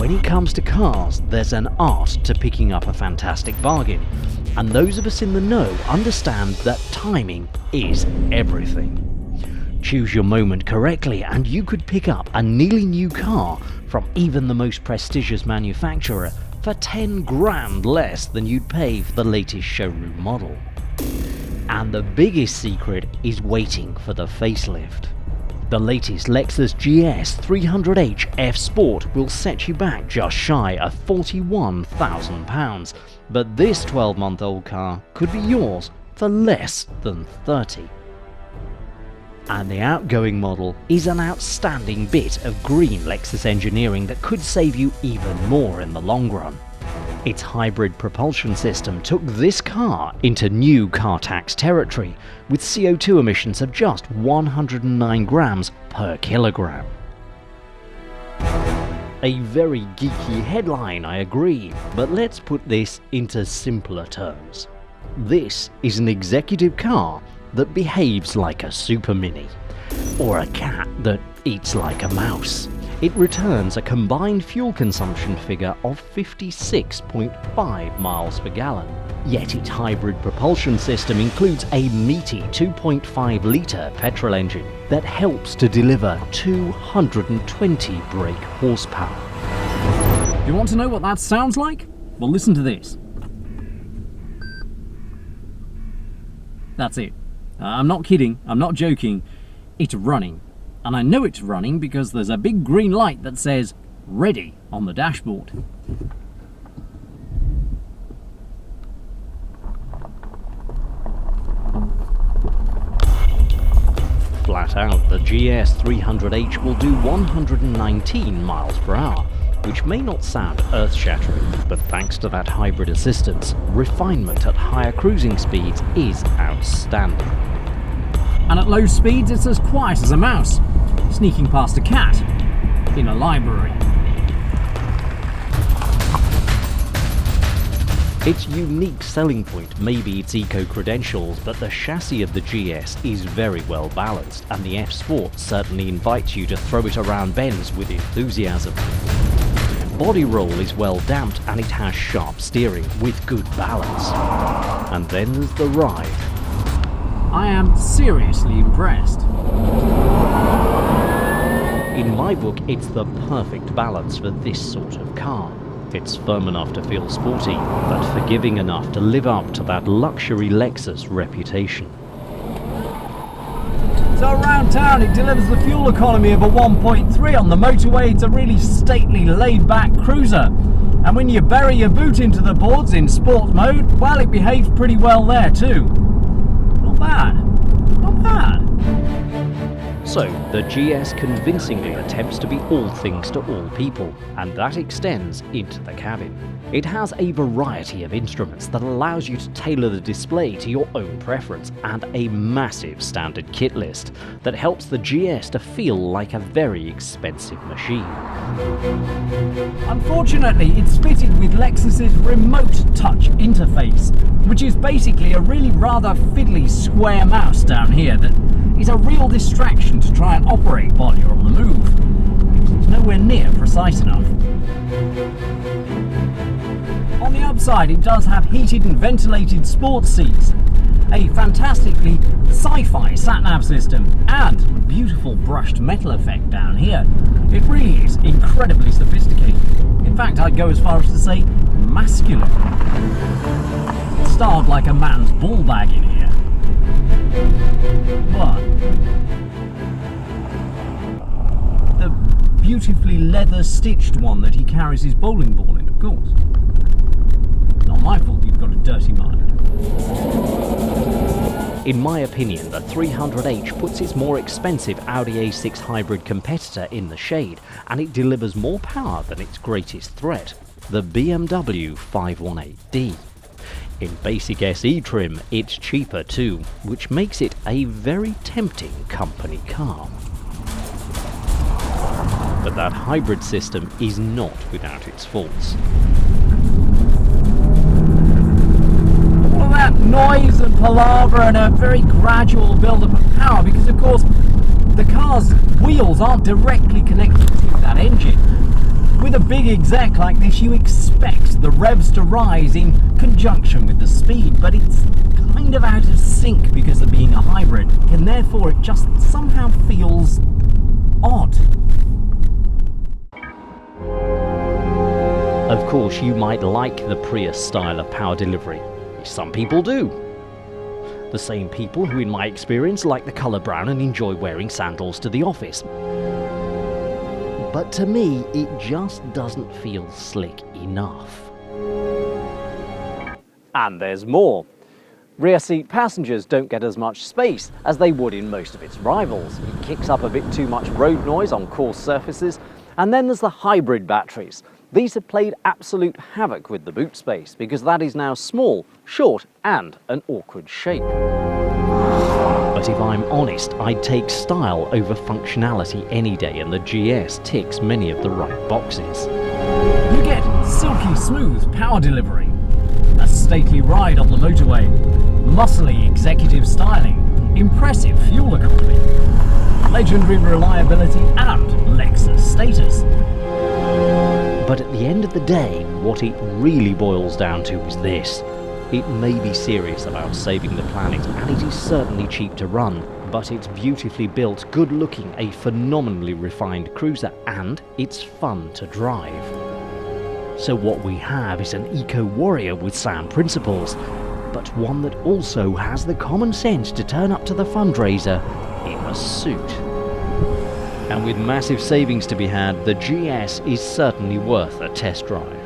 When it comes to cars, there's an art to picking up a fantastic bargain, and those of us in the know understand that timing is everything. Choose your moment correctly and you could pick up a nearly new car from even the most prestigious manufacturer for 10 grand less than you'd pay for the latest showroom model. And the biggest secret is waiting for the facelift. The latest Lexus GS 300h F Sport will set you back just shy of £41,000, but this 12-month-old car could be yours for less than 30. And the outgoing model is an outstanding bit of green Lexus engineering that could save you even more in the long run. Its hybrid propulsion system took this car into new car tax territory, with CO2 emissions of just 109 grams per kilogram. A very geeky headline, I agree, but let's put this into simpler terms. This is an executive car that behaves like a super mini, or a cat that eats like a mouse. It returns a combined fuel consumption figure of 56.5 miles per gallon. Yet its hybrid propulsion system includes a meaty 2.5-litre petrol engine that helps to deliver 220 brake horsepower. You want to know what that sounds like? Well, listen to this. That's it. I'm not kidding, I'm not joking. It's running. And I know it's running because there's a big green light that says "Ready" on the dashboard. Flat out, the GS 300h will do 119 miles per hour, which may not sound earth-shattering, but thanks to that hybrid assistance, refinement at higher cruising speeds is outstanding. And at low speeds it's as quiet as a mouse, sneaking past a cat in a library. Its unique selling point may be its eco-credentials, but the chassis of the GS is very well balanced, and the F Sport certainly invites you to throw it around bends with enthusiasm. Body roll is well damped and it has sharp steering with good balance. And then there's the ride. I am seriously impressed. In my book, it's the perfect balance for this sort of car. It's firm enough to feel sporty, but forgiving enough to live up to that luxury Lexus reputation. So around town it delivers the fuel economy of a 1.3. On the motorway it's a really stately, laid-back cruiser. And when you bury your boot into the boards in sport mode, well, it behaves pretty well there too. Not bad. Not bad. So, the GS convincingly attempts to be all things to all people, and that extends into the cabin. It has a variety of instruments that allows you to tailor the display to your own preference, and a massive standard kit list that helps the GS to feel like a very expensive machine. Unfortunately, it's fitted with Lexus's remote touch interface, which is basically a really rather fiddly square mouse down here that is a real distraction to try and operate while you're on the move. It's nowhere near precise enough. On the upside, it does have heated and ventilated sports seats, a fantastically Sci-Fi Sat-Nav system, and a beautiful brushed metal effect down here. It really is incredibly sophisticated. In fact, I'd go as far as to say masculine. It's styled like a man's ball bag in here. But the beautifully leather-stitched one that he carries his bowling ball in, of course. Not my fault you've got a dirty mind. In my opinion, the 300h puts its more expensive Audi A6 hybrid competitor in the shade, and it delivers more power than its greatest threat, the BMW 518D. In basic SE trim, it's cheaper too, which makes it a very tempting company car. But that hybrid system is not without its faults. All that noise and palaver and a very gradual build-up of power, because of course the car's wheels aren't directly connected to that engine. With a big big exec like this, you expect the revs to rise in conjunction with the speed, but it's kind of out of sync because of being a hybrid, and therefore it just somehow feels odd. Of course, you might like the Prius style of power delivery. Some people do. The same people who, in my experience, like the colour brown and enjoy wearing sandals to the office. But to me, it just doesn't feel slick enough. And there's more. Rear seat passengers don't get as much space as they would in most of its rivals. It kicks up a bit too much road noise on coarse surfaces. And then there's the hybrid batteries. These have played absolute havoc with the boot space because that is now small, short, and an awkward shape. But if I'm honest, I'd take style over functionality any day, and the GS ticks many of the right boxes. You get silky smooth power delivery, a stately ride on the motorway, muscly executive styling, impressive fuel economy, legendary reliability, and Lexus status. But at the end of the day, what it really boils down to is this. It may be serious about saving the planet, and it is certainly cheap to run, but it's beautifully built, good-looking, a phenomenally refined cruiser, and it's fun to drive. So what we have is an eco-warrior with sound principles, but one that also has the common sense to turn up to the fundraiser in a suit. And with massive savings to be had, the GS is certainly worth a test drive.